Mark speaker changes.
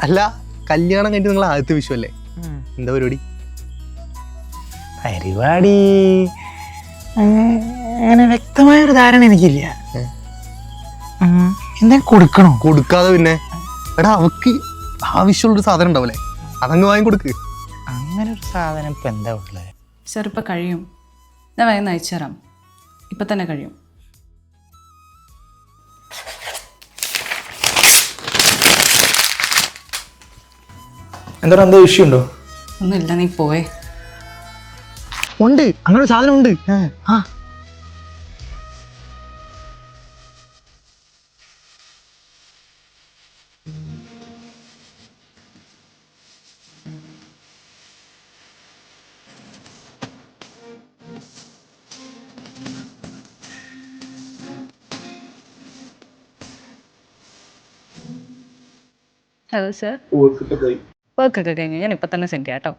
Speaker 1: അല്ല, കല്യാണം കഴിഞ്ഞിട്ട് നിങ്ങൾ ആദ്യത്തെ വിഷുവല്ലേ, എന്താ പരിപാടി?
Speaker 2: പരിപാടി അങ്ങനെ വ്യക്തമായൊരു ധാരണ എനിക്കില്ല. എന്താ കൊടുക്കണോ?
Speaker 1: കൊടുക്കാതെ പിന്നെ എടാ, അവക്ക് ആവശ്യമുള്ളൊരു സാധനം ഉണ്ടാവില്ലേ, അതങ്ങ് വാങ്ങി കൊടുക്ക്.
Speaker 2: അങ്ങനെ ഒരു സാധനം ഇപ്പം എന്താ ഉള്ളത്?
Speaker 3: സാർ ഇപ്പം കഴിയും, ഞാൻ വേഗം അയച്ചു തരാം. ഇപ്പം തന്നെ കഴിയും.
Speaker 2: എന്താ ഇഷ്യൂ ഉണ്ടോ?
Speaker 3: ഒന്നുമില്ല, നീ പോയേ.
Speaker 1: ഉണ്ട്, അങ്ങനെ ഒരു സാധനം ഉണ്ട്. ആ
Speaker 3: ഹലോ സാർ, വർക്കൊക്കെ കഴിഞ്ഞു, ഞാൻ ഇപ്പം തന്നെ സെൻഡ് ചെയ്യാം കേട്ടോ.